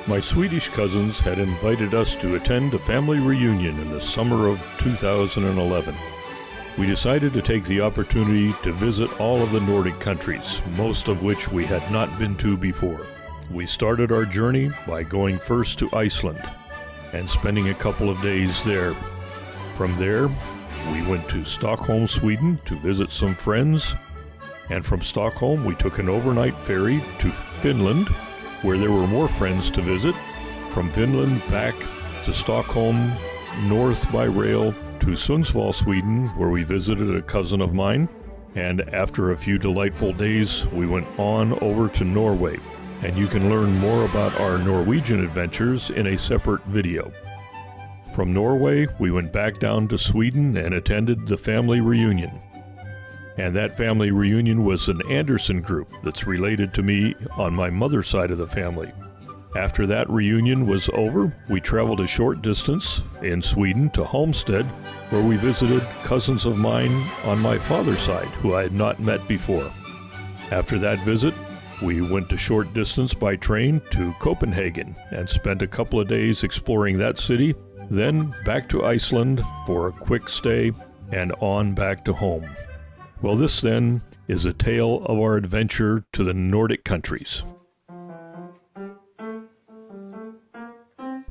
My Swedish cousins had invited us to attend a family reunion in the summer of 2011. We decided to take the opportunity to visit all of the Nordic countries, most of which we had not been to before. We started our journey by going first to Iceland and spending a couple of days there. From there, we went to Stockholm, Sweden to visit some friends, and from Stockholm we took an overnight ferry to Finland, where there were more friends to visit. From Finland back to Stockholm, north by rail to Sundsvall, Sweden, where we visited a cousin of mine, and after a few delightful days we went on over to Norway, and you can learn more about our Norwegian adventures in a separate video. From Norway we went back down to Sweden and attended the family reunion. And that family reunion was an Anderson group that's related to me on my mother's side of the family. After that reunion was over, we traveled a short distance in Sweden to Halmstad, where we visited cousins of mine on my father's side who I had not met before. After that visit, we went a short distance by train to Copenhagen and spent a couple of days exploring that city, then back to Iceland for a quick stay and on back to home. Well, this then is a tale of our adventure to the Nordic countries.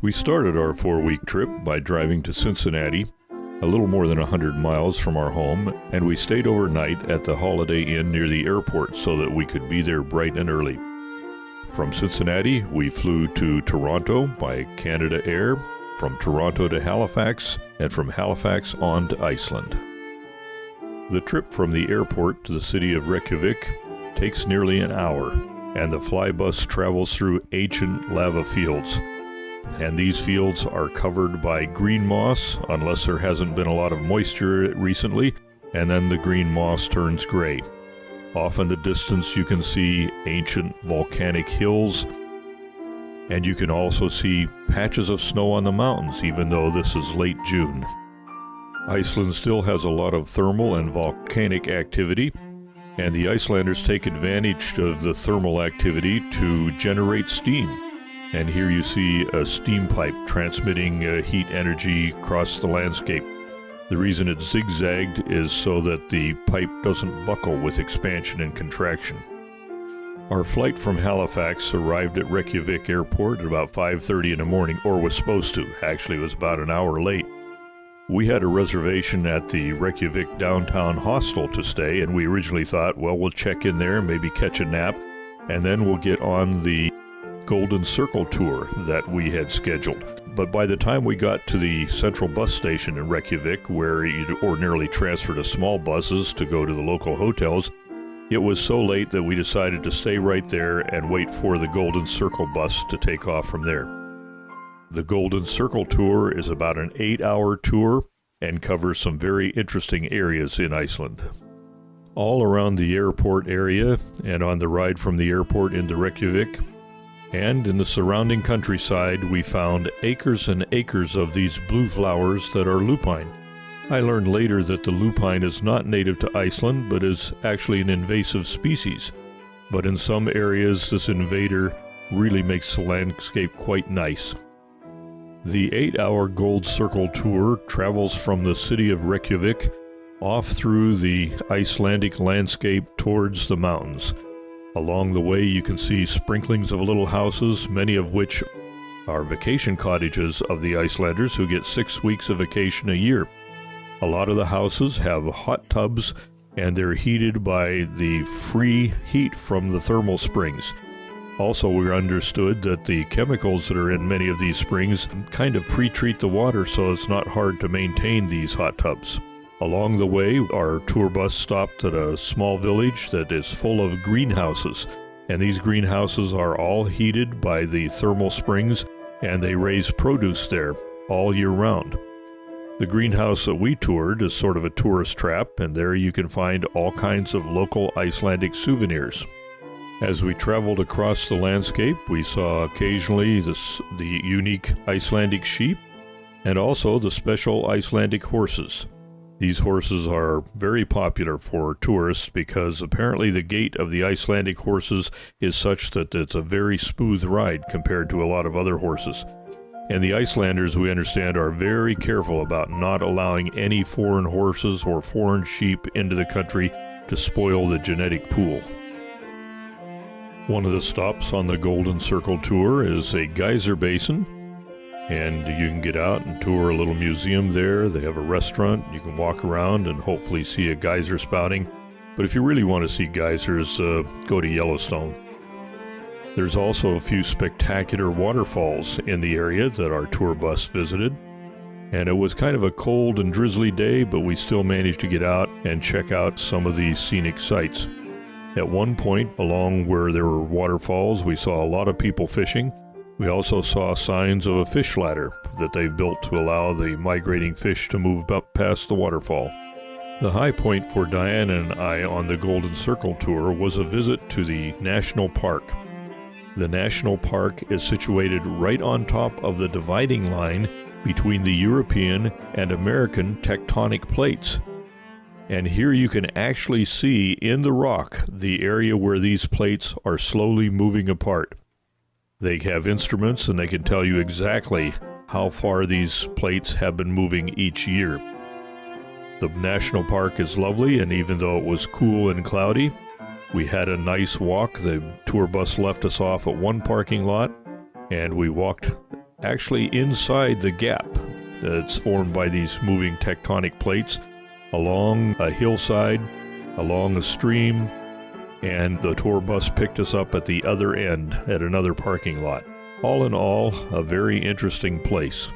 We started our 4-week trip by driving to Cincinnati, a little more than 100 miles from our home, and we stayed overnight at the Holiday Inn near the airport so that we could be there bright and early. From Cincinnati, we flew to Toronto by Canada Air, from Toronto to Halifax, and from Halifax on to Iceland. The trip from the airport to the city of Reykjavik takes nearly an hour, and the flybus travels through ancient lava fields. And these fields are covered by green moss, unless there hasn't been a lot of moisture recently, and then the green moss turns gray. Off in the distance you can see ancient volcanic hills, and you can also see patches of snow on the mountains, even though this is late June. Iceland still has a lot of thermal and volcanic activity, and the Icelanders take advantage of the thermal activity to generate steam. And here you see a steam pipe transmitting heat energy across the landscape. The reason it's zigzagged is so that the pipe doesn't buckle with expansion and contraction. Our flight from Halifax arrived at Reykjavik Airport at about 5:30 in the morning, or was supposed to. Actually, it was about an hour late. We had a reservation at the Reykjavik downtown hostel to stay, and we originally thought, well, we'll check in there, maybe catch a nap, and then we'll get on the Golden Circle tour that we had scheduled. But by the time we got to the central bus station in Reykjavik, where you'd ordinarily transfer to small buses to go to the local hotels, it was so late that we decided to stay right there and wait for the Golden Circle bus to take off from there. The Golden Circle tour is about an 8-hour tour and covers some very interesting areas in Iceland. All around the airport area and on the ride from the airport into Reykjavik and in the surrounding countryside, we found acres and acres of these blue flowers that are lupine. I learned later that the lupine is not native to Iceland but is actually an invasive species. But in some areas this invader really makes the landscape quite nice. The 8-hour Gold Circle tour travels from the city of Reykjavik off through the Icelandic landscape towards the mountains. Along the way you can see sprinklings of little houses, many of which are vacation cottages of the Icelanders who get 6 weeks of vacation a year. A lot of the houses have hot tubs and they're heated by the free heat from the thermal springs. Also, we understood that the chemicals that are in many of these springs kind of pre-treat the water so it's not hard to maintain these hot tubs. Along the way, our tour bus stopped at a small village that is full of greenhouses, and these greenhouses are all heated by the thermal springs, and they raise produce there all year round. The greenhouse that we toured is sort of a tourist trap, and there you can find all kinds of local Icelandic souvenirs. As we traveled across the landscape, we saw occasionally the unique Icelandic sheep and also the special Icelandic horses. These horses are very popular for tourists because apparently the gait of the Icelandic horses is such that it's a very smooth ride compared to a lot of other horses. And the Icelanders, we understand, are very careful about not allowing any foreign horses or foreign sheep into the country to spoil the genetic pool. One of the stops on the Golden Circle tour is a geyser basin. And you can get out and tour a little museum there. They have a restaurant. You can walk around and hopefully see a geyser spouting. But if you really want to see geysers, go to Yellowstone. There's also a few spectacular waterfalls in the area that our tour bus visited. And it was kind of a cold and drizzly day, but we still managed to get out and check out some of these scenic sites. At one point along where there were waterfalls, we saw a lot of people fishing. We also saw signs of a fish ladder that they've built to allow the migrating fish to move up past the waterfall. The high point for Diana and I on the Golden Circle tour was a visit to the National Park. The National Park is situated right on top of the dividing line between the European and American tectonic plates. And here you can actually see in the rock the area where these plates are slowly moving apart. They have instruments and they can tell you exactly how far these plates have been moving each year. The national park is lovely, and even though it was cool and cloudy, we had a nice walk. The tour bus left us off at one parking lot, and we walked actually inside the gap that's formed by these moving tectonic plates along a hillside, along a stream, and the tour bus picked us up at the other end at another parking lot. All in all, a very interesting place.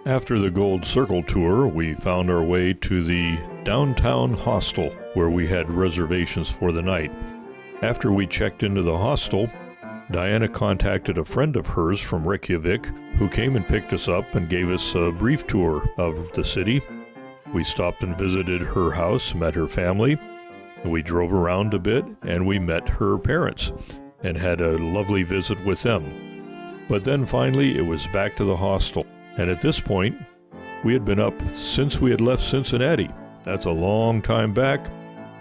After the Gold Circle tour, we found our way to the downtown hostel where we had reservations for the night. After we checked into the hostel, Diana contacted a friend of hers from Reykjavik who came and picked us up and gave us a brief tour of the city. We stopped and visited her house, met her family. We drove around a bit and we met her parents and had a lovely visit with them. But then finally it was back to the hostel. And at this point, we had been up since we had left Cincinnati. That's a long time back,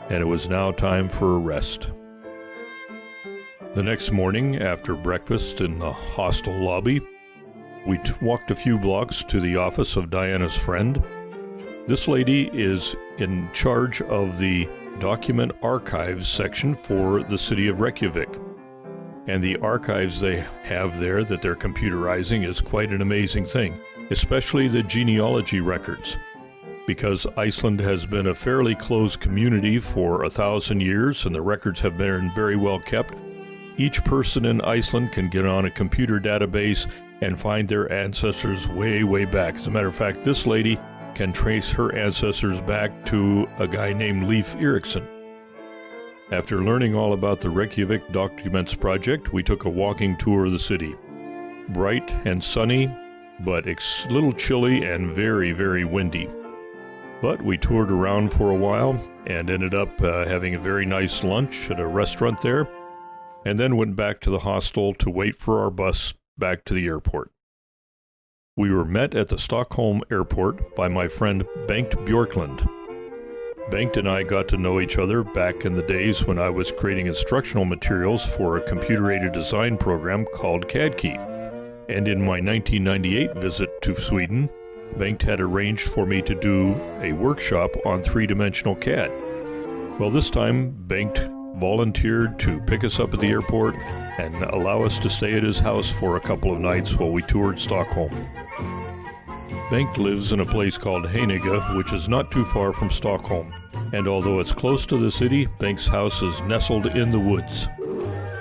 and it was now time for a rest. The next morning, after breakfast in the hostel lobby, we walked a few blocks to the office of Diana's friend. This lady is in charge of the document archives section for the city of Reykjavik. And the archives they have there that they're computerizing is quite an amazing thing, especially the genealogy records. Because Iceland has been a fairly closed community for 1,000 years and the records have been very well kept, each person in Iceland can get on a computer database and find their ancestors way, way back. As a matter of fact, this lady can trace her ancestors back to a guy named Leif Erikson. After learning all about the Reykjavik Documents Project, we took a walking tour of the city. Bright and sunny, but a little chilly and very, very windy. But we toured around for a while and ended up having a very nice lunch at a restaurant there, and then went back to the hostel to wait for our bus back to the airport. We were met at the Stockholm airport by my friend Bengt Björklund. Bengt and I got to know each other back in the days when I was creating instructional materials for a computer-aided design program called CADKey. And in my 1998 visit to Sweden, Bengt had arranged for me to do a workshop on three-dimensional CAD. Well, this time Bengt volunteered to pick us up at the airport and allow us to stay at his house for a couple of nights while we toured Stockholm. Bengt lives in a place called Haninge, which is not too far from Stockholm. And although it's close to the city, Bengt's house is nestled in the woods.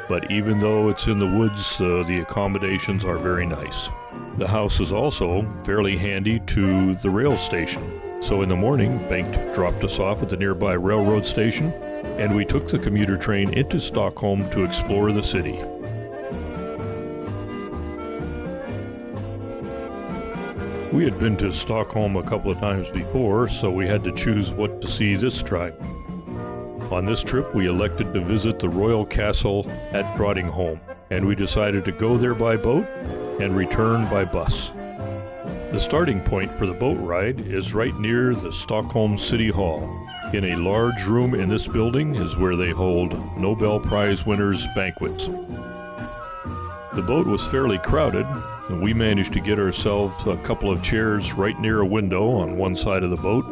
But even though it's in the woods, the accommodations are very nice. The house is also fairly handy to the rail station. So in the morning, Bengt dropped us off at the nearby railroad station, and we took the commuter train into Stockholm to explore the city. We had been to Stockholm a couple of times before, so we had to choose what to see this time. On this trip, we elected to visit the royal castle at Drottningholm, and we decided to go there by boat and return by bus. The starting point for the boat ride is right near the Stockholm City Hall. In a large room in this building is where they hold Nobel Prize winners' banquets. The boat was fairly crowded, and we managed to get ourselves a couple of chairs right near a window on one side of the boat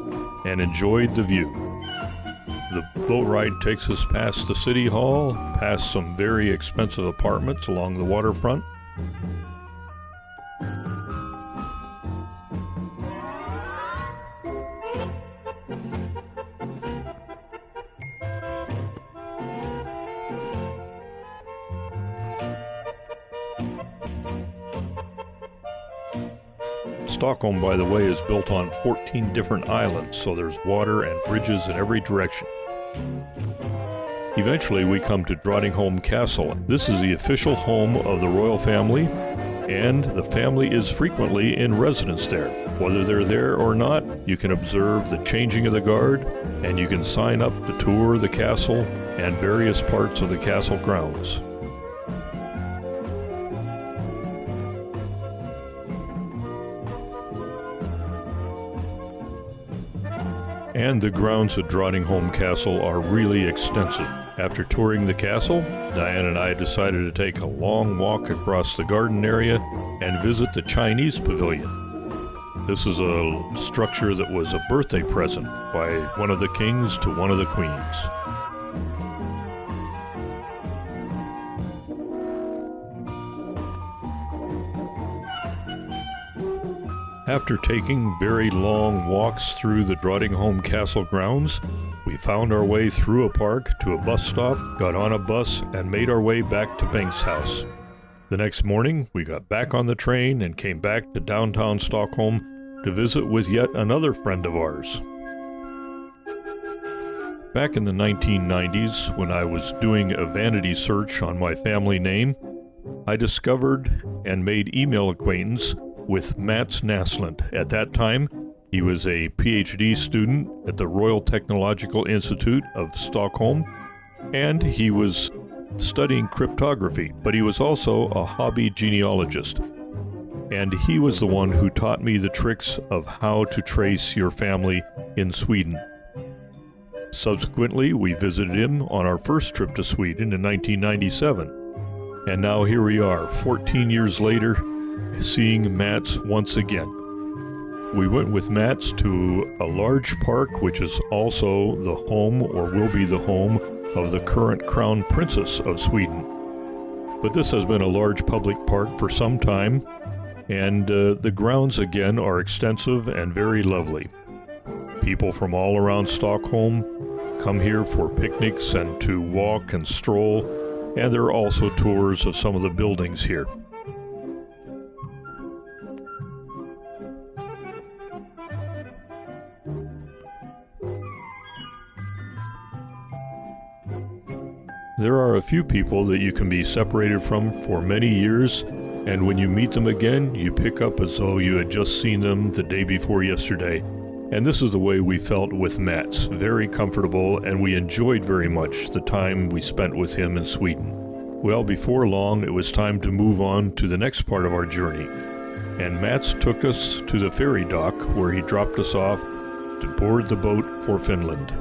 and enjoyed the view. The boat ride takes us past the City Hall, past some very expensive apartments along the waterfront. Stockholm, by the way, is built on 14 different islands, so there's water and bridges in every direction. Eventually, we come to Drottningholm Castle. This is the official home of the royal family, and the family is frequently in residence there. Whether they're there or not, you can observe the changing of the guard, and you can sign up to tour the castle and various parts of the castle grounds. And the grounds at Drottningholm Castle are really extensive. After touring the castle, Diane and I decided to take a long walk across the garden area and visit the Chinese pavilion. This is a structure that was a birthday present by one of the kings to one of the queens. After taking very long walks through the Drottningholm Castle grounds, we found our way through a park to a bus stop, got on a bus, and made our way back to Bengt's house. The next morning, we got back on the train and came back to downtown Stockholm to visit with yet another friend of ours. Back in the 1990s, when I was doing a vanity search on my family name, I discovered and made email acquaintance with Mats Nasland. At that time, he was a PhD student at the Royal Technological Institute of Stockholm, and he was studying cryptography, but he was also a hobby genealogist. And he was the one who taught me the tricks of how to trace your family in Sweden. Subsequently, we visited him on our first trip to Sweden in 1997. And now here we are, 14 years later, seeing Mats once again. We went with Mats to a large park, which is also the home, or will be the home, of the current Crown Princess of Sweden. But this has been a large public park for some time, and the grounds again are extensive and very lovely. People from all around Stockholm come here for picnics and to walk and stroll, and there are also tours of some of the buildings here. There are a few people that you can be separated from for many years, and when you meet them again, you pick up as though you had just seen them the day before yesterday. And this is the way we felt with Mats. Very comfortable, and we enjoyed very much the time we spent with him in Sweden. Well, before long, it was time to move on to the next part of our journey. And Mats took us to the ferry dock, where he dropped us off to board the boat for Finland.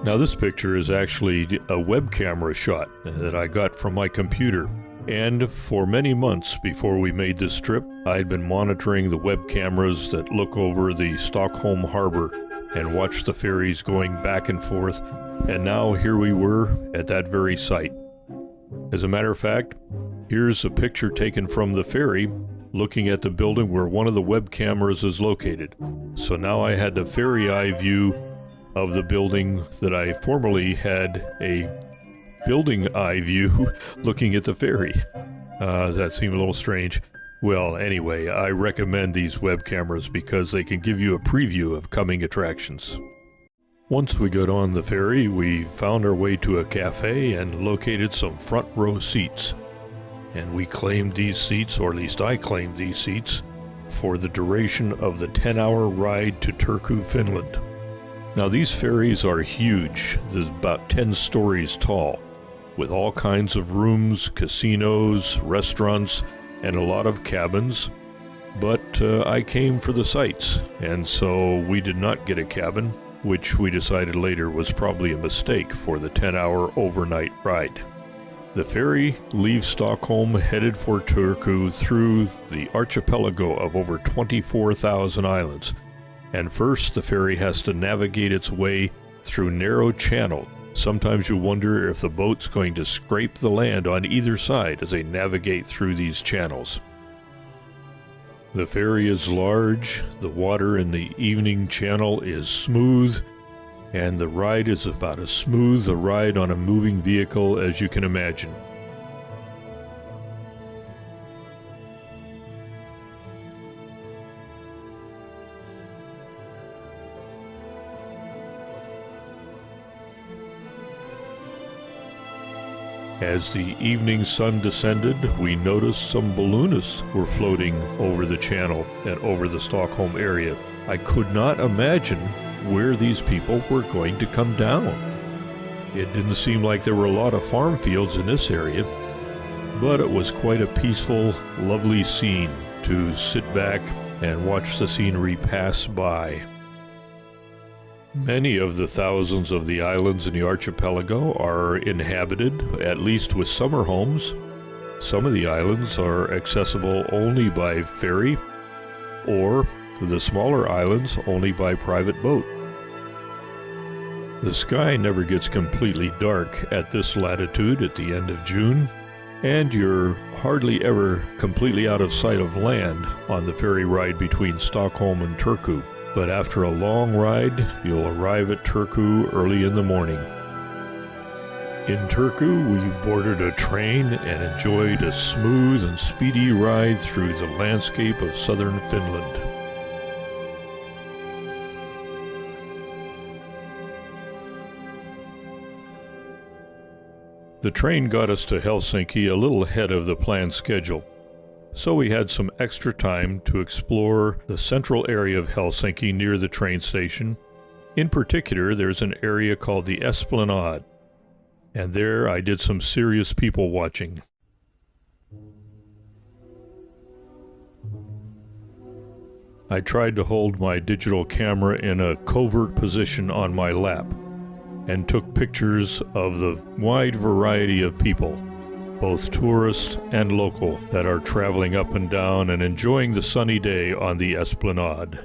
Now this picture is actually a web camera shot that I got from my computer. And for many months before we made this trip, I had been monitoring the web cameras that look over the Stockholm harbor and watch the ferries going back and forth. And now here we were at that very site. As a matter of fact, here's a picture taken from the ferry looking at the building where one of the web cameras is located. So now I had the ferry eye view of the building that I formerly had a building eye view looking at the ferry. Does that seem a little strange? Well, anyway, I recommend these web cameras because they can give you a preview of coming attractions. Once we got on the ferry, we found our way to a cafe and located some front row seats. And we claimed these seats, or at least I claimed these seats, for the duration of the 10-hour ride to Turku, Finland. Now these ferries are huge. They're about 10 stories tall, with all kinds of rooms, casinos, restaurants, and a lot of cabins. But I came for the sights, and so we did not get a cabin, which we decided later was probably a mistake for the 10-hour overnight ride. The ferry leaves Stockholm headed for Turku through the archipelago of over 24,000 islands. And first, the ferry has to navigate its way through narrow channels. Sometimes you wonder if the boat's going to scrape the land on either side as they navigate through these channels. The ferry is large, the water in the evening channel is smooth, and the ride is about as smooth a ride on a moving vehicle as you can imagine. As the evening sun descended, we noticed some balloonists were floating over the channel and over the Stockholm area. I could not imagine where these people were going to come down. It didn't seem like there were a lot of farm fields in this area, but it was quite a peaceful, lovely scene to sit back and watch the scenery pass by. Many of the thousands of the islands in the archipelago are inhabited, at least with summer homes. Some of the islands are accessible only by ferry, or the smaller islands only by private boat. The sky never gets completely dark at this latitude at the end of June, and you're hardly ever completely out of sight of land on the ferry ride between Stockholm and Turku. But after a long ride, you'll arrive at Turku early in the morning. In Turku, we boarded a train and enjoyed a smooth and speedy ride through the landscape of southern Finland. The train got us to Helsinki a little ahead of the planned schedule, so we had some extra time to explore the central area of Helsinki near the train station. In particular, there's an area called the Esplanade, and there I did some serious people watching. I tried to hold my digital camera in a covert position on my lap and took pictures of the wide variety of people, both tourists and local, that are traveling up and down and enjoying the sunny day on the Esplanade.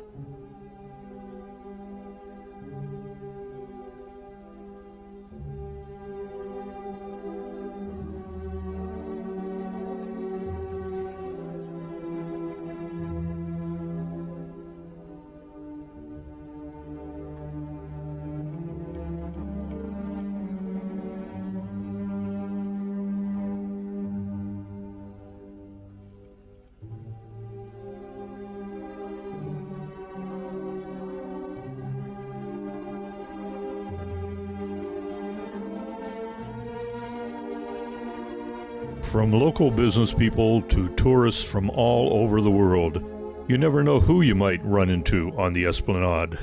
From local business people to tourists from all over the world, you never know who you might run into on the Esplanade.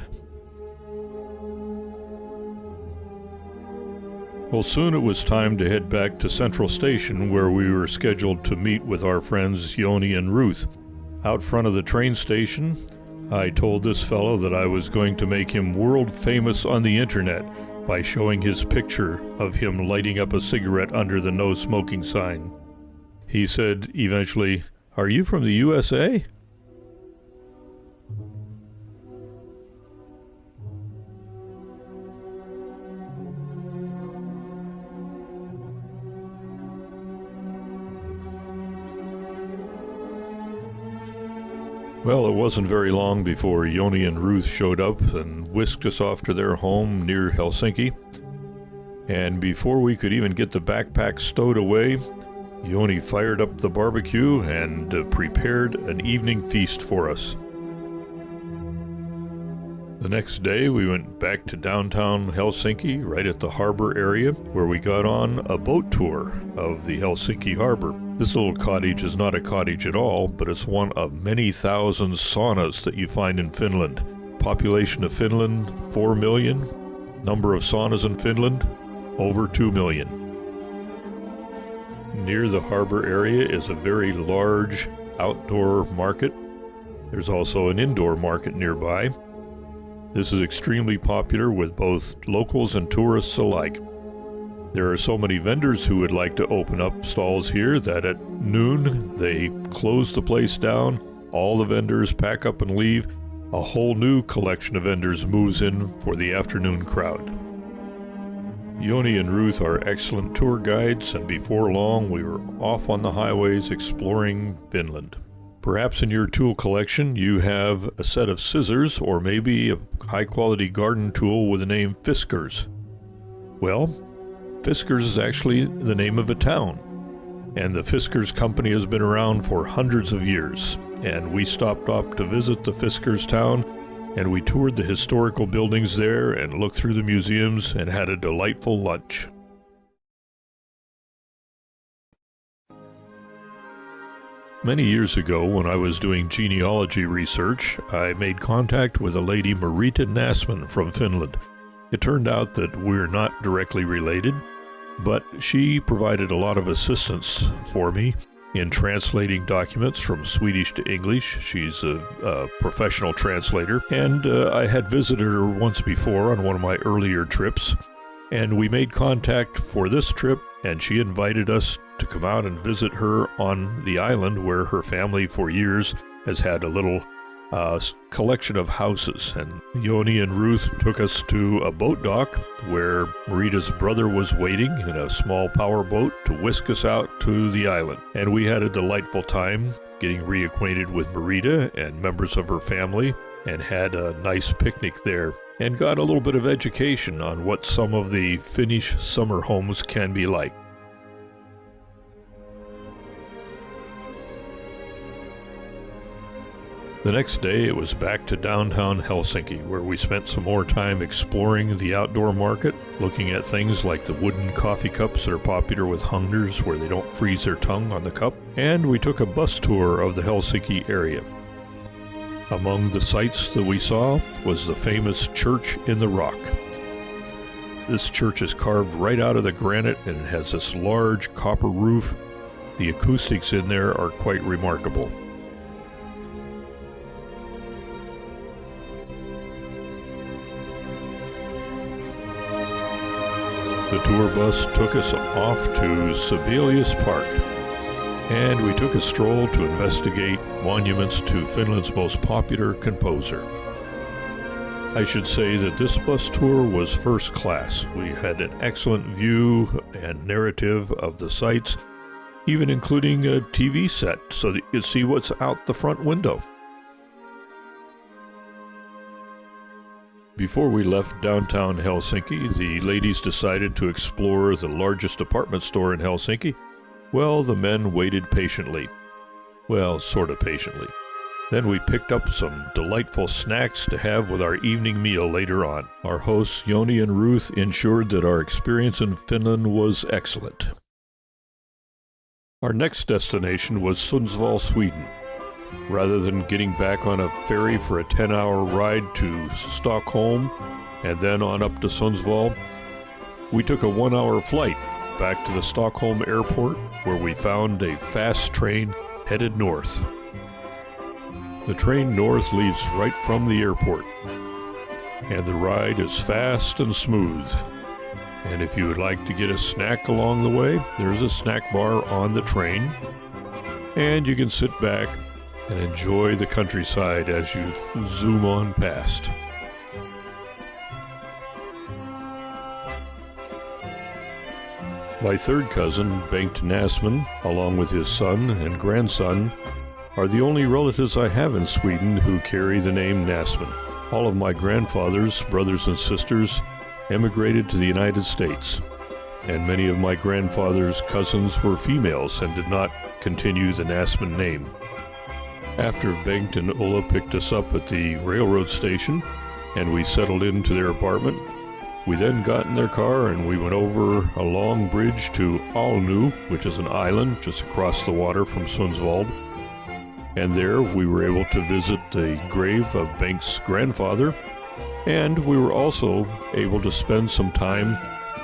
Well, soon it was time to head back to Central Station, where we were scheduled to meet with our friends Joni and Ruth. Out front of the train station, I told this fellow that I was going to make him world famous on the internet by showing his picture of him lighting up a cigarette under the no smoking sign. He said eventually, "Are you from the USA?" Well, it wasn't very long before Joni and Ruth showed up and whisked us off to their home near Helsinki. And before we could even get the backpack stowed away, Joni fired up the barbecue and prepared an evening feast for us. The next day, we went back to downtown Helsinki, right at the harbor area, where we got on a boat tour of the Helsinki harbor. This little cottage is not a cottage at all, but it's one of many thousand saunas that you find in Finland. Population of Finland, 4 million. Number of saunas in Finland, over 2 million. Near the harbor area is a very large outdoor market There's also an indoor market nearby. This is extremely popular with both locals and tourists alike. There are so many vendors who would like to open up stalls here that at noon they close the place down, all the vendors pack up and leave, a whole new collection of vendors moves in for the afternoon crowd. Joni and Ruth are excellent tour guides, and before long we were off on the highways exploring Finland. Perhaps in your tool collection you have a set of scissors or maybe a high-quality garden tool with the name Fiskars. Well, Fiskars is actually the name of a town, and the Fiskars company has been around for hundreds of years. And we stopped up to visit the Fiskars town, and we toured the historical buildings there and looked through the museums and had a delightful lunch. Many years ago, when I was doing genealogy research, I made contact with a lady, Marita Nasman, from Finland. It turned out that we're not directly related, but she provided a lot of assistance for me in translating documents from Swedish to English. She's a professional translator, and I had visited her once before on one of my earlier trips, and we made contact for this trip, and she invited us to come out and visit her on the island where her family for years has had a little collection of houses. And Joni and Ruth took us to a boat dock where Marita's brother was waiting in a small power boat to whisk us out to the island. And we had a delightful time getting reacquainted with Marita and members of her family, and had a nice picnic there, and got a little bit of education on what some of the Finnish summer homes can be like. The next day it was back to downtown Helsinki, where we spent some more time exploring the outdoor market, looking at things like the wooden coffee cups that are popular with hungers where they don't freeze their tongue on the cup, and we took a bus tour of the Helsinki area. Among the sights that we saw was the famous Church in the Rock. This church is carved right out of the granite, and it has this large copper roof. The acoustics in there are quite remarkable. The tour bus took us off to Sibelius Park, and we took a stroll to investigate monuments to Finland's most popular composer. I should say that this bus tour was first class. We had an excellent view and narrative of the sights, even including a TV set so that you could see what's out the front window. Before we left downtown Helsinki, the ladies decided to explore the largest department store in Helsinki. Well, the men waited patiently. Well, sort of patiently. Then we picked up some delightful snacks to have with our evening meal later on. Our hosts, Joni and Ruth, ensured that our experience in Finland was excellent. Our next destination was Sundsvall, Sweden. Rather than getting back on a ferry for a 10-hour ride to Stockholm and then on up to Sundsvall, we took a 1-hour flight back to the Stockholm airport, where we found a fast train headed north. The train north leaves right from the airport, and the ride is fast and smooth. And if you would like to get a snack along the way, there's a snack bar on the train, and you can sit back and enjoy the countryside as you zoom on past. My third cousin, Bengt Nasman, along with his son and grandson, are the only relatives I have in Sweden who carry the name Nasman. All of my grandfather's brothers and sisters emigrated to the United States, and many of my grandfather's cousins were females and did not continue the Nasman name. After Bengt and Ulla picked us up at the railroad station and we settled into their apartment, we then got in their car and we went over a long bridge to Alnu, which is an island just across the water from Sundsvall. And there we were able to visit the grave of Bengt's grandfather, and we were also able to spend some time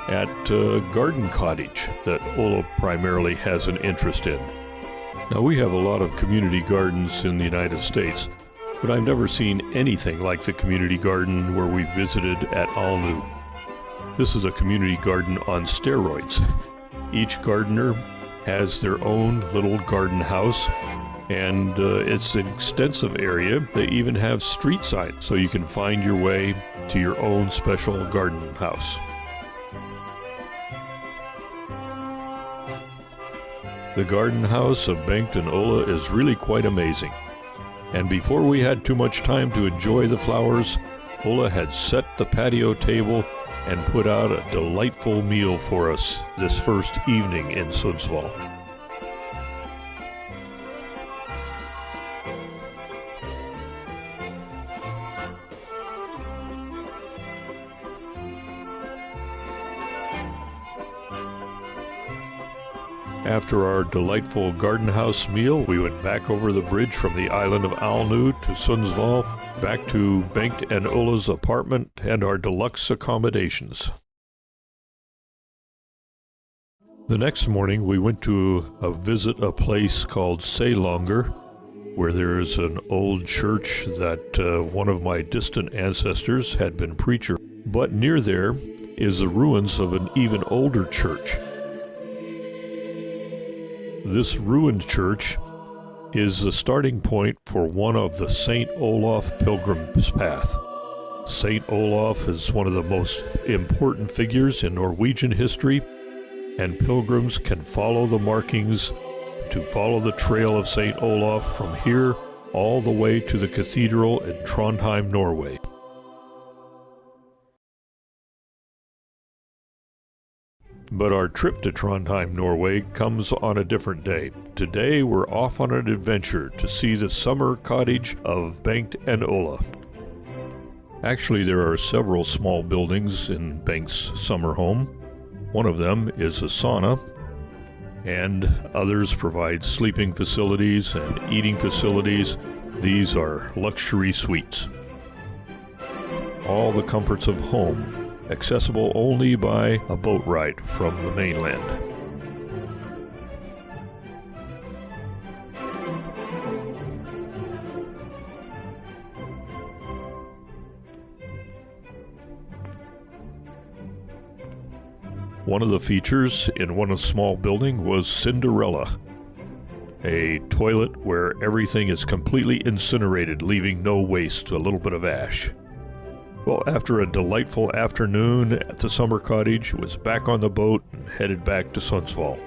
at a garden cottage that Ulla primarily has an interest in. Now, we have a lot of community gardens in the United States, but I've never seen anything like the community garden where we visited at Alnu. This is a community garden on steroids. Each gardener has their own little garden house, and it's an extensive area. They even have street signs so you can find your way to your own special garden house. The garden house of Bengt and Ulla is really quite amazing. And before we had too much time to enjoy the flowers, Ulla had set the patio table and put out a delightful meal for us this first evening in Sundsvall. After our delightful garden house meal, we went back over the bridge from the island of Alnu to Sundsvall, back to Bengt and Ulla's apartment and our deluxe accommodations. The next morning, we went to visit a place called Salonger, where there is an old church that one of my distant ancestors had been preacher. But near there is the ruins of an even older church. This ruined church is the starting point for one of the St. Olaf Pilgrim's Path. St. Olaf is one of the most important figures in Norwegian history, and pilgrims can follow the markings to follow the trail of St. Olaf from here all the way to the cathedral in Trondheim, Norway. But our trip to Trondheim, Norway comes on a different day. Today we're off on an adventure to see the summer cottage of Bengt and Ulla. Actually, there are several small buildings in Bengt's summer home. One of them is a sauna, and others provide sleeping facilities and eating facilities. These are luxury suites. All the comforts of home, accessible only by a boat ride from the mainland. One of the features in one small building was Cinderella, a toilet where everything is completely incinerated, leaving no waste, a little bit of ash. Well, after a delightful afternoon at the summer cottage, was back on the boat and headed back to Sundsvall.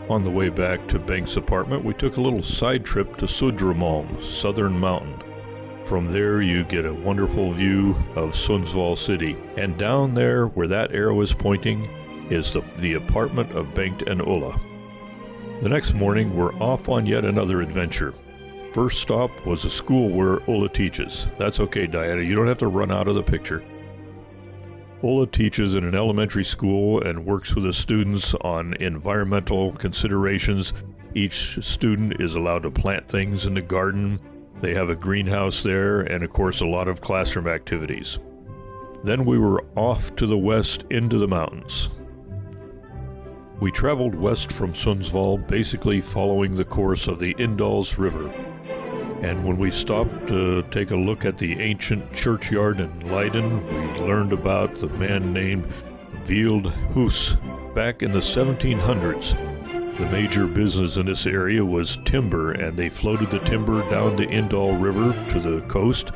On the way back to Bengt's apartment, we took a little side trip to Sudremalm, Southern Mountain. From there, you get a wonderful view of Sundsvall city. And down there, where that arrow is pointing, is the apartment of Bengt and Ulla. The next morning, we're off on yet another adventure. First stop was a school where Ulla teaches. That's okay, Diana, you don't have to run out of the picture. Ulla teaches in an elementary school and works with the students on environmental considerations. Each student is allowed to plant things in the garden. They have a greenhouse there, and of course a lot of classroom activities. Then we were off to the west into the mountains. We traveled west from Sundsvall, basically following the course of the Indals River. And when we stopped to take a look at the ancient churchyard in Leiden, we learned about the man named Vild Hus. Back in the 1700s, the major business in this area was timber, and they floated the timber down the Indal River to the coast.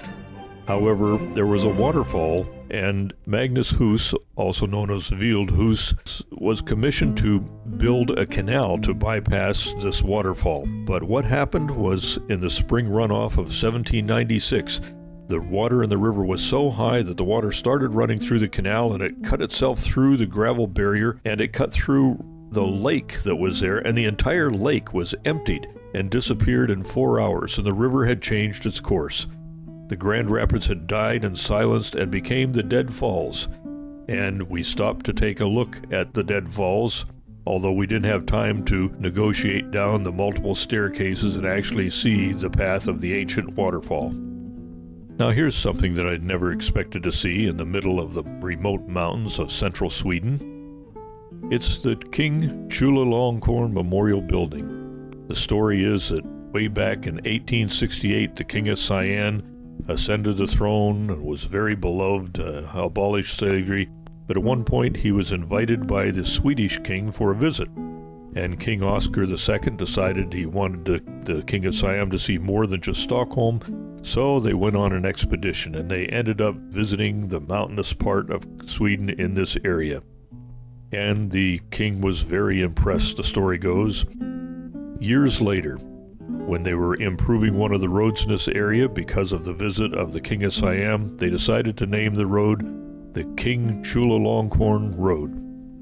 However, there was a waterfall, and Magnus Hus, also known as Vild Hus, was commissioned to build a canal to bypass this waterfall. But what happened was, in the spring runoff of 1796, the water in the river was so high that the water started running through the canal, and it cut itself through the gravel barrier, and it cut through the lake that was there, and the entire lake was emptied and disappeared in 4 hours, and the river had changed its course. The Grand Rapids had died and silenced and became the Dead Falls, and we stopped to take a look at the Dead Falls, although we didn't have time to negotiate down the multiple staircases and actually see the path of the ancient waterfall. Now here's something that I'd never expected to see in the middle of the remote mountains of central Sweden. It's the King Chulalongkorn Memorial Building. The story is that way back in 1868, the King of Siam ascended the throne and was very beloved, abolished slavery, but at one point he was invited by the Swedish king for a visit. And King Oscar II decided he wanted the King of Siam to see more than just Stockholm, so they went on an expedition, and they ended up visiting the mountainous part of Sweden in this area. And the king was very impressed, the story goes. Years later, when they were improving one of the roads in this area because of the visit of the King of Siam, they decided to name the road the King Chulalongkorn Road.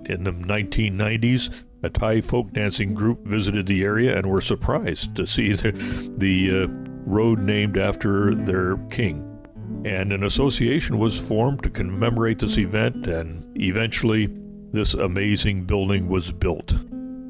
In the 1990s, a Thai folk dancing group visited the area and were surprised to see the road named after their king. And an association was formed to commemorate this event, and eventually this amazing building was built.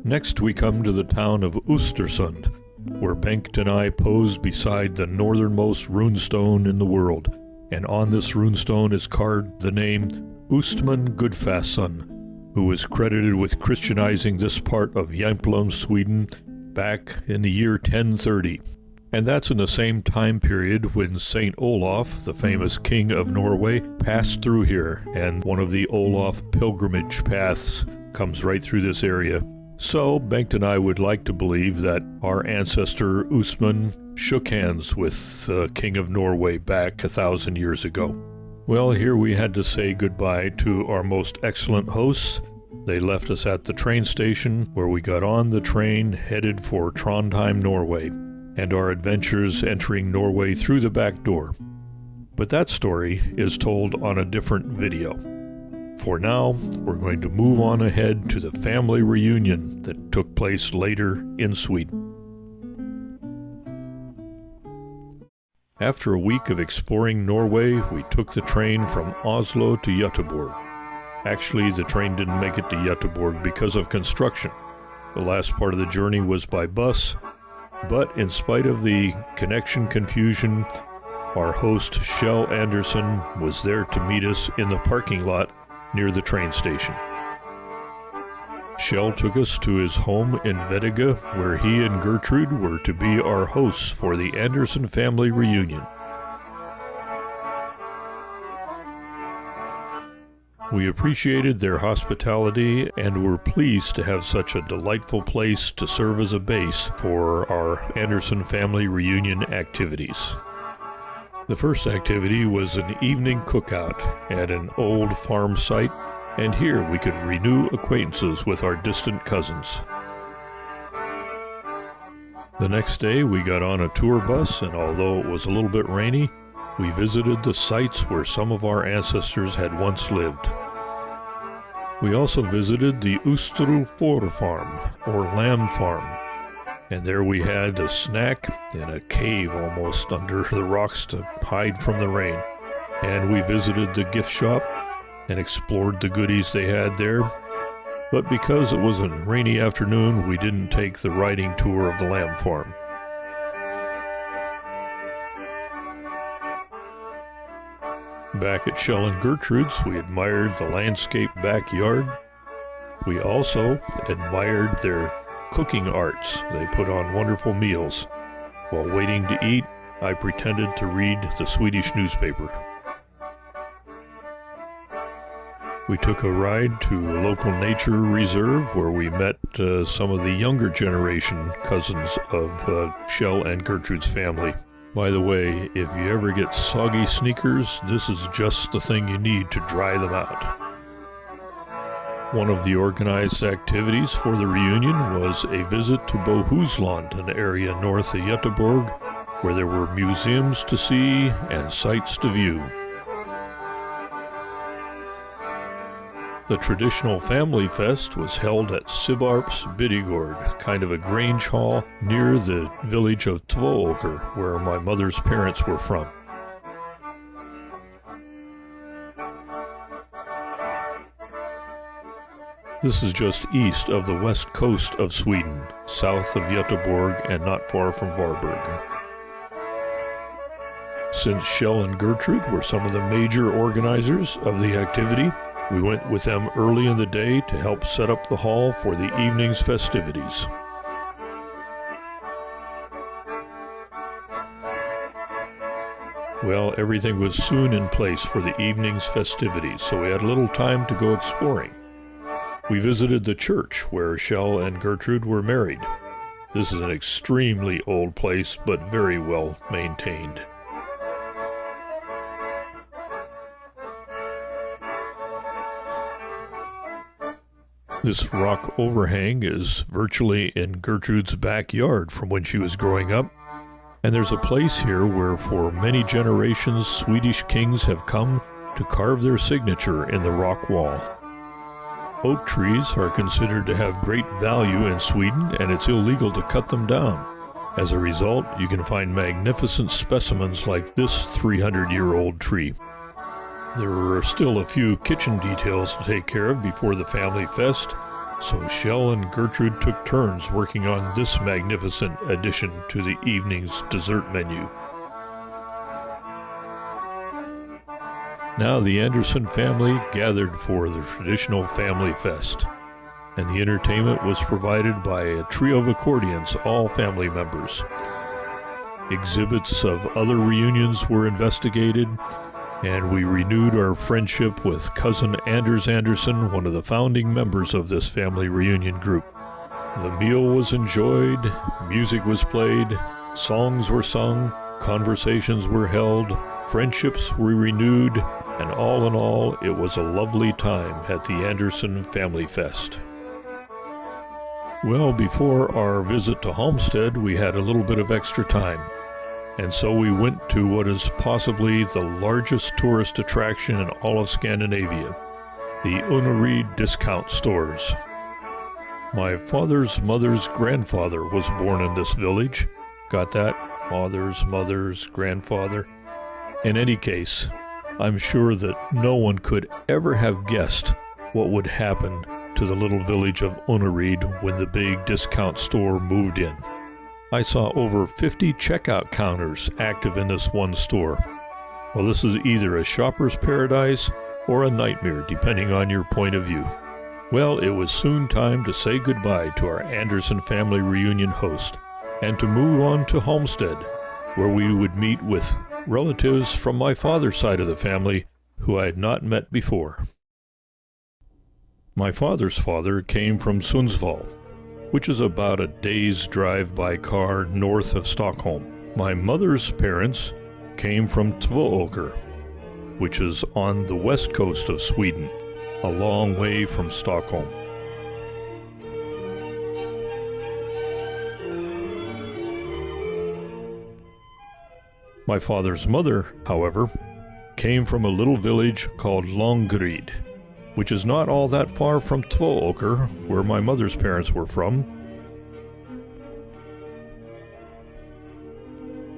Next we come to the town of Östersund, where Bengt and I posed beside the northernmost runestone in the world. And on this runestone is carved the name Östman Gudfasson, who was credited with Christianizing this part of Jämtland, Sweden, back in the year 1030. And that's in the same time period when St. Olaf, the famous king of Norway, passed through here, and one of the Olaf pilgrimage paths comes right through this area. So, Bengt and I would like to believe that our ancestor Östman shook hands with the King of Norway back 1,000 years ago. Well, here we had to say goodbye to our most excellent hosts. They left us at the train station, where we got on the train headed for Trondheim, Norway, and our adventures entering Norway through the back door. But that story is told on a different video. For now, we're going to move on ahead to the family reunion that took place later in Sweden. After a week of exploring Norway, we took the train from Oslo to Göteborg. Actually, the train didn't make it to Göteborg because of construction. The last part of the journey was by bus, but in spite of the connection confusion, our host, Kjell Anderson, was there to meet us in the parking lot near the train station. Kjell took us to his home in Vedega, where he and Gertrude were to be our hosts for the Anderson family reunion. We appreciated their hospitality and were pleased to have such a delightful place to serve as a base for our Anderson family reunion activities. The first activity was an evening cookout at an old farm site, and here we could renew acquaintances with our distant cousins. The next day we got on a tour bus, and although it was a little bit rainy, we visited the sites where some of our ancestors had once lived. We also visited the Østre Farm, or lamb farm, and there we had a snack in a cave almost under the rocks to hide from the rain. And we visited the gift shop and explored the goodies they had there. But because it was a rainy afternoon, we didn't take the riding tour of the lamb farm. Back at Kjell and Gertrude's, we admired the landscape backyard. We also admired their cooking arts. They put on wonderful meals. While waiting to eat, I pretended to read the Swedish newspaper. We took a ride to a local nature reserve where we met some of the younger generation cousins of Kjell and Gertrude's family. By the way, if you ever get soggy sneakers, this is just the thing you need to dry them out. One of the organized activities for the reunion was a visit to Bohuslän, an area north of Göteborg, where there were museums to see and sights to view. The traditional family fest was held at Sibbarps Bidegård, kind of a grange hall near the village of Tvååker, where my mother's parents were from. This is just east of the west coast of Sweden, south of Göteborg and not far from Varberg. Since Kjell and Gertrude were some of the major organizers of the activity, we went with them early in the day to help set up the hall for the evening's festivities. Well, everything was soon in place for the evening's festivities, so we had a little time to go exploring. We visited the church where Shell and Gertrude were married. This is an extremely old place, but very well maintained. This rock overhang is virtually in Gertrude's backyard from when she was growing up, and there's a place here where for many generations Swedish kings have come to carve their signature in the rock wall. Oak trees are considered to have great value in Sweden, and it's illegal to cut them down. As a result, you can find magnificent specimens like this 300-year-old tree. There were still a few kitchen details to take care of before the family fest, so Shell and Gertrude took turns working on this magnificent addition to the evening's dessert menu. Now the Anderson family gathered for the traditional family fest, and the entertainment was provided by a trio of accordions, all family members. Exhibits of other reunions were investigated, and we renewed our friendship with cousin Anders Anderson, one of the founding members of this family reunion group. The meal was enjoyed, music was played, songs were sung, conversations were held, friendships were renewed, and all in all, it was a lovely time at the Anderson Family Fest. Well, before our visit to Halmstad, we had a little bit of extra time. And so we went to what is possibly the largest tourist attraction in all of Scandinavia, the Unareed discount stores. My father's mother's grandfather was born in this village. Got that? Father's mother's grandfather. In any case, I'm sure that no one could ever have guessed what would happen to the little village of Unareed when the big discount store moved in. I saw over 50 checkout counters active in this one store. Well, this is either a shopper's paradise or a nightmare, depending on your point of view. Well, it was soon time to say goodbye to our Anderson family reunion host and to move on to Halmstad, where we would meet with relatives from my father's side of the family who I had not met before. My father's father came from Sundsvall, which is about a day's drive by car north of Stockholm. My mother's parents came from Tvååker, which is on the west coast of Sweden, a long way from Stockholm. My father's mother, however, came from a little village called Långryd, which is not all that far from Tvååker, where my mother's parents were from.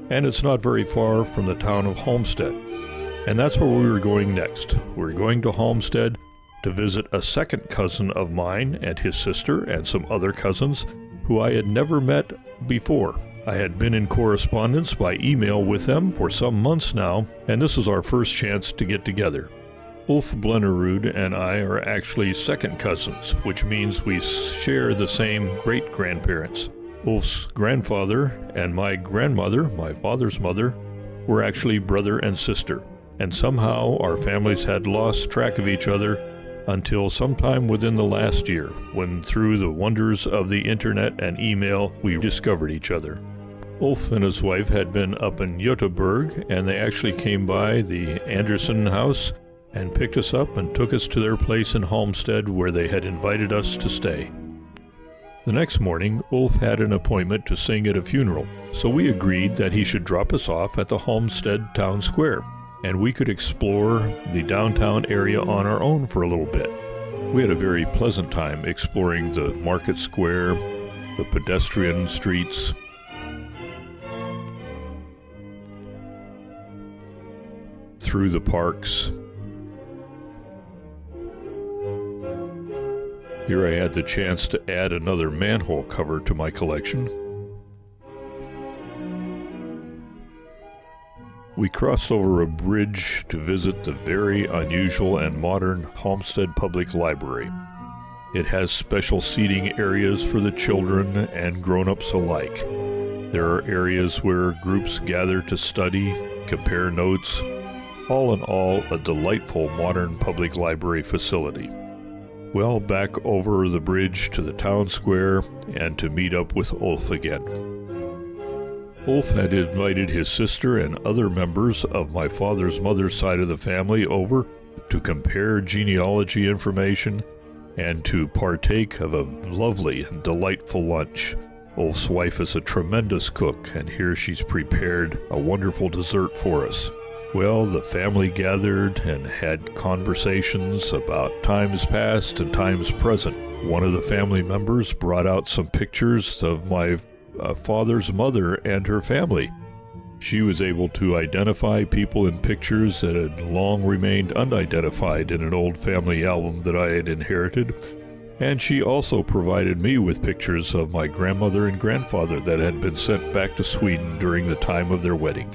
And it's not very far from the town of Halmstad. And that's where we were going next. We were going to Halmstad to visit a second cousin of mine and his sister and some other cousins who I had never met before. I had been in correspondence by email with them for some months now, and this was our first chance to get together. Ulf Blennerud and I are actually second cousins, which means we share the same great-grandparents. Ulf's grandfather and my grandmother, my father's mother, were actually brother and sister, and somehow our families had lost track of each other until sometime within the last year, when through the wonders of the internet and email, we discovered each other. Ulf and his wife had been up in Göteborg, and they actually came by the Anderson house and picked us up and took us to their place in Halmstad where they had invited us to stay. The next morning, Ulf had an appointment to sing at a funeral, so we agreed that he should drop us off at the Halmstad town square, and we could explore the downtown area on our own for a little bit. We had a very pleasant time exploring the market square, the pedestrian streets, through the parks. Here I had the chance to add another manhole cover to my collection. We crossed over a bridge to visit the very unusual and modern Halmstad Public Library. It has special seating areas for the children and grown-ups alike. There are areas where groups gather to study, compare notes. All in all, a delightful modern public library facility. Well, back over the bridge to the town square and to meet up with Ulf again. Ulf had invited his sister and other members of my father's mother's side of the family over to compare genealogy information and to partake of a lovely and delightful lunch. Ulf's wife is a tremendous cook, and here she's prepared a wonderful dessert for us. Well, the family gathered and had conversations about times past and times present. One of the family members brought out some pictures of my father's mother and her family. She was able to identify people in pictures that had long remained unidentified in an old family album that I had inherited. And she also provided me with pictures of my grandmother and grandfather that had been sent back to Sweden during the time of their wedding.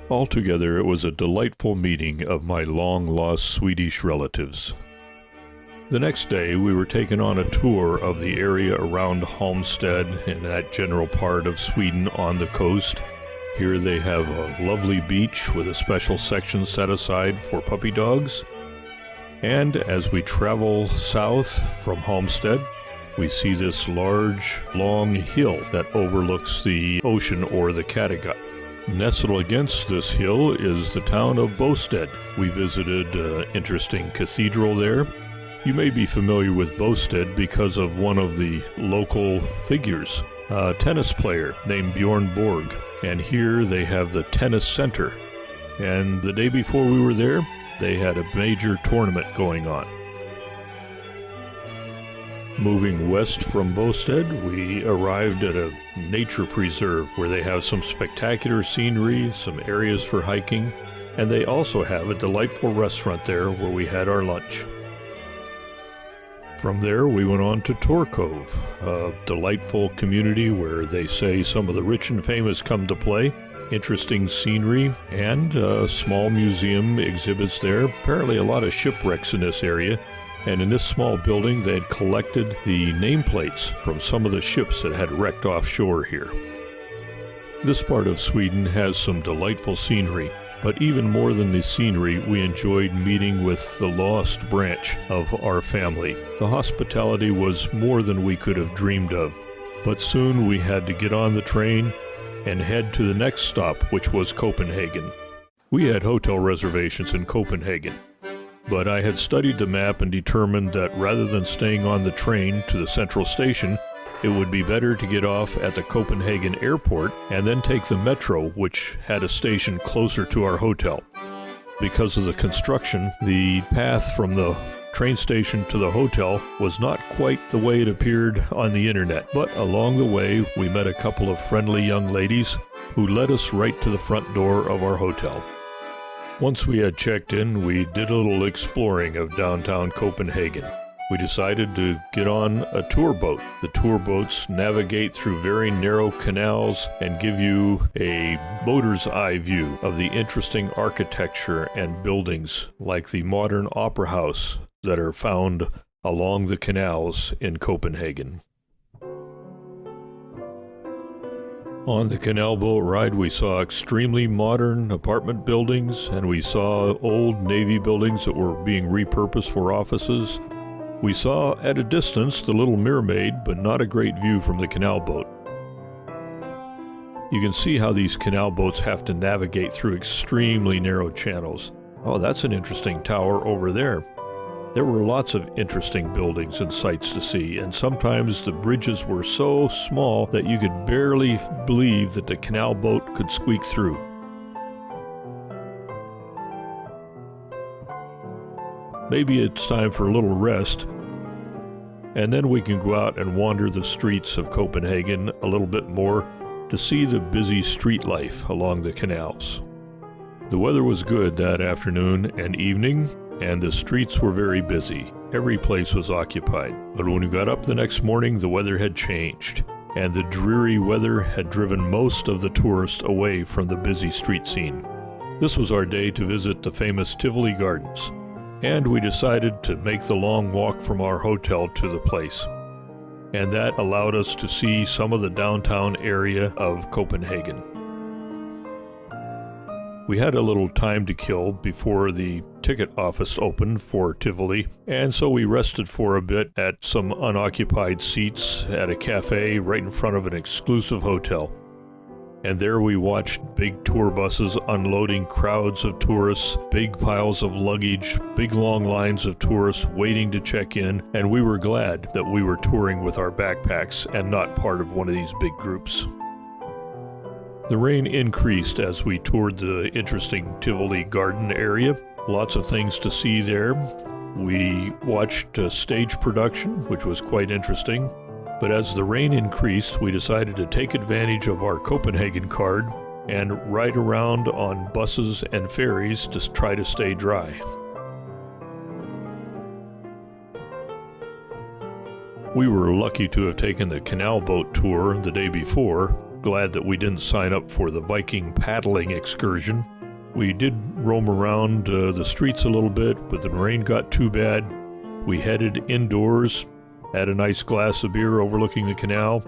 Altogether, it was a delightful meeting of my long-lost Swedish relatives. The next day, we were taken on a tour of the area around Halmstad in that general part of Sweden on the coast. Here they have a lovely beach with a special section set aside for puppy dogs. And as we travel south from Halmstad, we see this large, long hill that overlooks the ocean or the Kattegat. Nestled against this hill is the town of Båstad. We visited an interesting cathedral there. You may be familiar with Båstad because of one of the local figures, a tennis player named Bjorn Borg. And here they have the tennis center. And the day before we were there, they had a major tournament going on. Moving west from Båstad, we arrived at a nature preserve where they have some spectacular scenery, some areas for hiking, and they also have a delightful restaurant there where we had our lunch. From there, we went on to Torkov, a delightful community where they say some of the rich and famous come to play. Interesting scenery and a small museum exhibits there. Apparently a lot of shipwrecks in this area. And in this small building, they had collected the nameplates from some of the ships that had wrecked offshore here. This part of Sweden has some delightful scenery, but even more than the scenery, we enjoyed meeting with the lost branch of our family. The hospitality was more than we could have dreamed of, but soon we had to get on the train and head to the next stop, which was Copenhagen. We had hotel reservations in Copenhagen, but I had studied the map and determined that rather than staying on the train to the central station, it would be better to get off at the Copenhagen airport and then take the metro, which had a station closer to our hotel. Because of the construction, the path from the train station to the hotel was not quite the way it appeared on the internet, but along the way we met a couple of friendly young ladies who led us right to the front door of our hotel. Once we had checked in, we did a little exploring of downtown Copenhagen. We decided to get on a tour boat. The tour boats navigate through very narrow canals and give you a boater's eye view of the interesting architecture and buildings like the modern opera house that are found along the canals in Copenhagen. On the canal boat ride, we saw extremely modern apartment buildings, and we saw old Navy buildings that were being repurposed for offices. We saw at a distance the Little Mermaid, but not a great view from the canal boat. You can see how these canal boats have to navigate through extremely narrow channels. Oh, that's an interesting tower over there. There were lots of interesting buildings and sights to see, and sometimes the bridges were so small that you could barely believe that the canal boat could squeak through. Maybe it's time for a little rest, and then we can go out and wander the streets of Copenhagen a little bit more to see the busy street life along the canals. The weather was good that afternoon and evening, and the streets were very busy. Every place was occupied. But when we got up the next morning, the weather had changed, and the dreary weather had driven most of the tourists away from the busy street scene. This was our day to visit the famous Tivoli Gardens, and we decided to make the long walk from our hotel to the place. And that allowed us to see some of the downtown area of Copenhagen. We had a little time to kill before the ticket office opened for Tivoli, and so we rested for a bit at some unoccupied seats at a cafe right in front of an exclusive hotel. And there we watched big tour buses unloading crowds of tourists, big piles of luggage, big long lines of tourists waiting to check in, and we were glad that we were touring with our backpacks and not part of one of these big groups. The rain increased as we toured the interesting Tivoli garden area. Lots of things to see there. We watched a stage production, which was quite interesting. But as the rain increased, we decided to take advantage of our Copenhagen card and ride around on buses and ferries to try to stay dry. We were lucky to have taken the canal boat tour the day before. Glad that we didn't sign up for the Viking paddling excursion. We did roam around the streets a little bit, but the rain got too bad. We headed indoors, had a nice glass of beer overlooking the canal,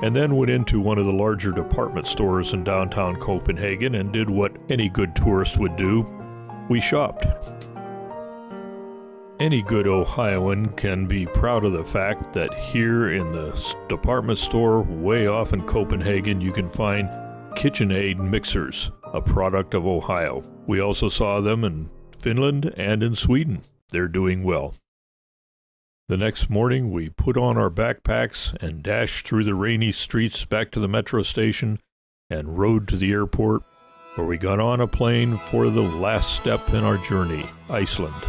and then went into one of the larger department stores in downtown Copenhagen and did what any good tourist would do. We shopped. Any good Ohioan can be proud of the fact that here in the department store way off in Copenhagen you can find KitchenAid mixers, a product of Ohio. We also saw them in Finland and in Sweden. They're doing well. The next morning we put on our backpacks and dashed through the rainy streets back to the metro station and rode to the airport, where we got on a plane for the last step in our journey, Iceland.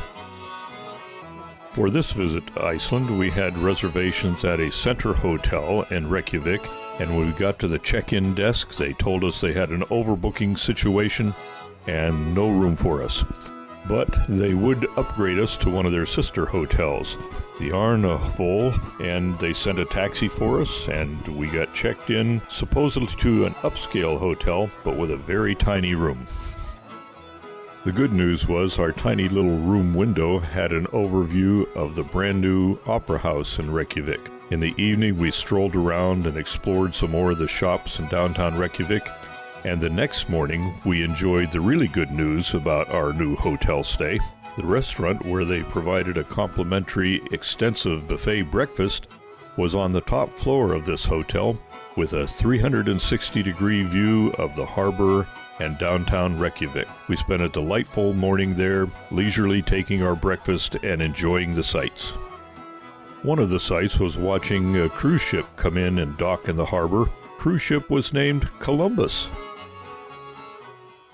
For this visit to Iceland, we had reservations at a center hotel in Reykjavik, and when we got to the check-in desk, they told us they had an overbooking situation and no room for us. But they would upgrade us to one of their sister hotels, the Arnavoll, and they sent a taxi for us, and we got checked in supposedly to an upscale hotel, but with a very tiny room. The good news was our tiny little room window had an overview of the brand new opera house in Reykjavik. In the evening, we strolled around and explored some more of the shops in downtown Reykjavik. And the next morning, we enjoyed the really good news about our new hotel stay. The restaurant, where they provided a complimentary, extensive buffet breakfast, was on the top floor of this hotel with a 360-degree view of the harbor and downtown Reykjavik. We spent a delightful morning there, leisurely taking our breakfast and enjoying the sights. One of the sights was watching a cruise ship come in and dock in the harbor. Cruise ship was named Columbus.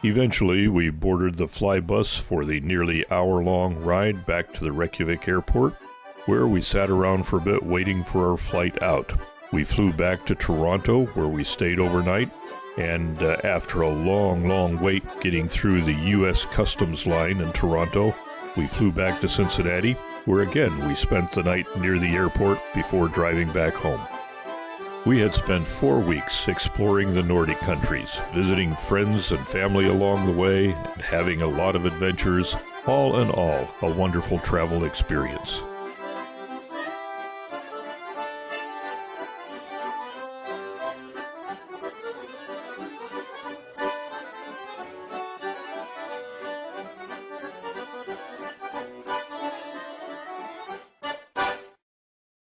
Eventually, we boarded the flybus for the nearly hour-long ride back to the Reykjavik airport, where we sat around for a bit waiting for our flight out. We flew back to Toronto, where we stayed overnight, and after a long wait getting through the U.S. Customs line in Toronto, we flew back to Cincinnati, where again we spent the night near the airport before driving back home. We had spent 4 weeks exploring the Nordic countries, visiting friends and family along the way, and having a lot of adventures. All in all, a wonderful travel experience.